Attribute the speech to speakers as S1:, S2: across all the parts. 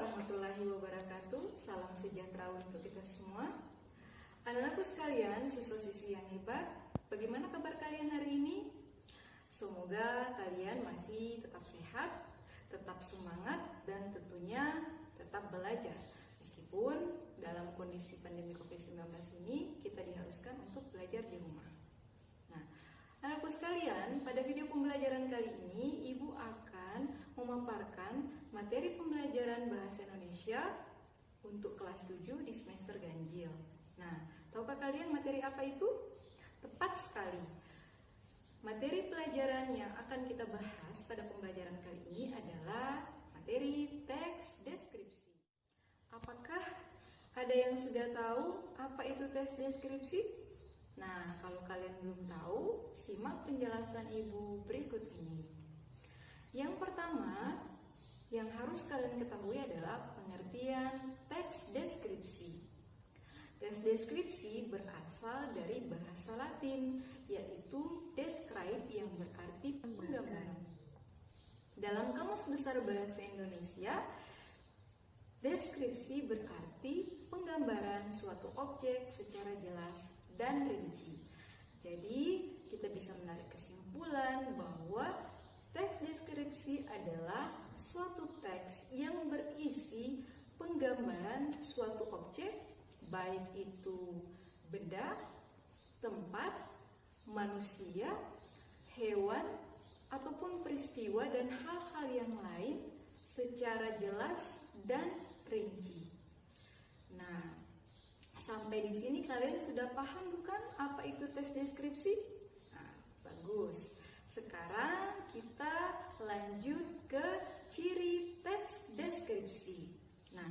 S1: warahmatullahi wabarakatuh. Salam sejahtera untuk kita semua. Anak-anakku sekalian, siswa-siswi yang hebat, bagaimana kabar kalian hari ini? Semoga kalian masih tetap sehat, tetap semangat, dan tentunya tetap belajar. Meskipun dalam kondisi pandemi COVID-19 ini, kita diharuskan untuk belajar di rumah. Nah, anakku sekalian, pada video pembelajaran kali ini, Ibu akan memaparkan materi pembelajaran Bahasa Indonesia untuk kelas 7 di semester ganjil. Nah, tahukah kalian materi apa itu? Tepat sekali. Materi pelajaran yang akan kita bahas pada pembelajaran kali ini adalah materi teks deskripsi. Apakah ada yang sudah tahu apa itu teks deskripsi? Nah, kalau kalian belum tahu, simak penjelasan Ibu berikut ini. Yang pertama, yang harus kalian ketahui adalah pengertian teks deskripsi. Teks deskripsi berasal dari bahasa Latin, yaitu describe yang berarti penggambaran. Dalam Kamus Besar Bahasa Indonesia, deskripsi berarti penggambaran suatu objek secara jelas dan rinci. Jadi, kita bisa menarik kesimpulan bahwa teks deskripsi adalah suatu teks yang berisi penggambaran suatu objek, baik itu benda, tempat, manusia, hewan, ataupun peristiwa dan hal-hal yang lain secara jelas dan rinci. Nah, sampai di sini kalian sudah paham bukan apa itu teks deskripsi? Nah, bagus. Sekarang kita lanjut ke ciri teks deskripsi. Nah,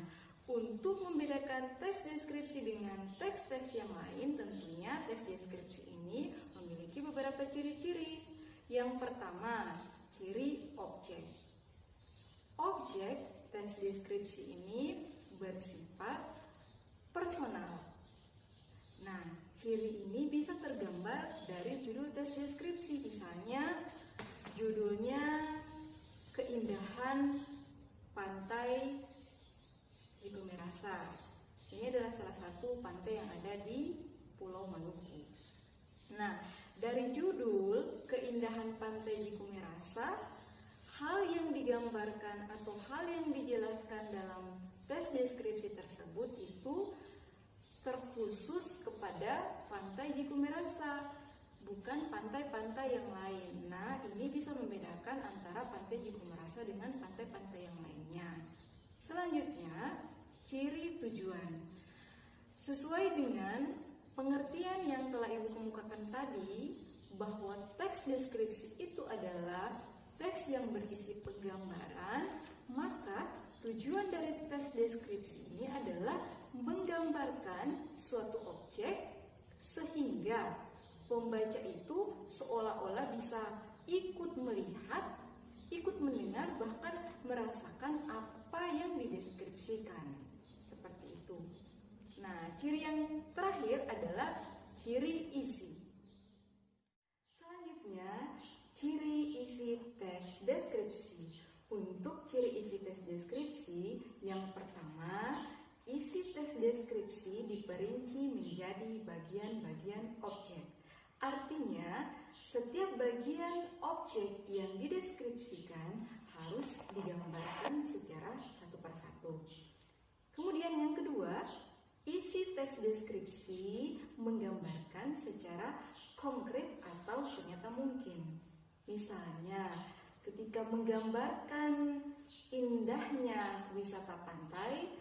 S1: untuk membedakan teks deskripsi dengan teks-teks yang lain, tentunya teks deskripsi ini memiliki beberapa ciri-ciri. Yang pertama, ciri objek. Objek teks deskripsi ini bersifat personal. Nah, ciri ini bisa tergambar dari judul teks deskripsi. Misalnya, judulnya Keindahan Pantai Jikumerasa. Ini adalah salah satu pantai yang ada di Pulau Maluku. Nah, dari judul Keindahan Pantai Jikumerasa, hal yang digambarkan atau hal yang dijelaskan dalam teks deskripsi tersebut itu terkhusus kepada pantai Jikumerasa, bukan pantai-pantai yang lain. Nah, ini bisa membedakan antara pantai Jikumerasa dengan pantai-pantai yang lainnya. Selanjutnya, ciri tujuan. Sesuai dengan pengertian yang telah Ibu kemukakan tadi, bahwa teks deskripsi itu adalah teks yang berisi penggambaran, maka tujuan dari teks deskripsi ini adalah menggambarkan suatu objek sehingga pembaca itu seolah-olah bisa ikut melihat, ikut mendengar, bahkan merasakan apa yang dideskripsikan. Seperti itu. Nah, ciri yang terakhir adalah ciri isi. Selanjutnya, ciri isi teks deskripsi. Untuk ciri isi teks deskripsi, yang pertama, isi teks deskripsi diperinci menjadi bagian-bagian objek. Artinya, setiap bagian objek yang dideskripsikan harus digambarkan secara satu persatu. Kemudian yang kedua, isi teks deskripsi menggambarkan secara konkret atau senyata mungkin. Misalnya, ketika menggambarkan indahnya wisata pantai,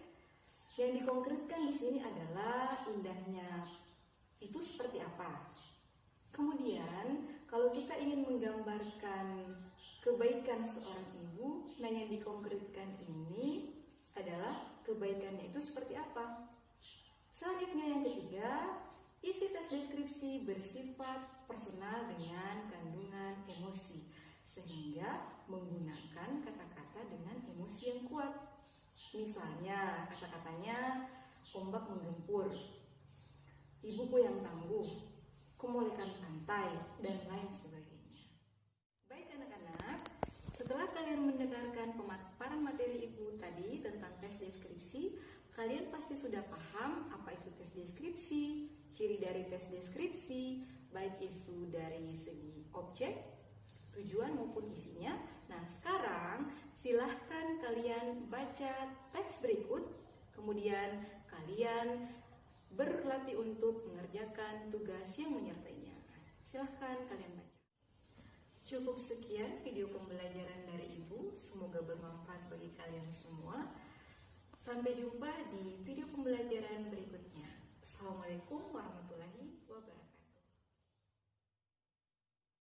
S1: yang dikonkretkan di sini adalah indahnya itu seperti apa. Kemudian, kalau kita ingin menggambarkan kebaikan seorang ibu, nah yang dikonkretkan ini adalah kebaikannya itu seperti apa. Selanjutnya yang ketiga, isi teks deskripsi bersifat personal dengan kandungan emosi, sehingga menggunakan kata-kata dengan emosi yang kuat. Misalnya, kata-katanya ombak menggempur, ibuku yang tangguh, kemolekan pantai, dan lain sebagainya. Baik anak-anak, setelah kalian mendengarkan pemaparan materi Ibu tadi tentang teks deskripsi, Kalian pasti sudah paham apa itu tes deskripsi, ciri dari tes deskripsi, baik itu dari segi objek, tujuan maupun isinya. Nah, sekarang silahkan kalian baca teks berikut, kemudian kalian berlatih untuk mengerjakan tugas yang menyertainya. Silahkan kalian baca. Cukup sekian video pembelajaran dari Ibu, semoga bermanfaat bagi kalian semua. Sampai jumpa di video pembelajaran berikutnya. Assalamualaikum warahmatullahi wabarakatuh.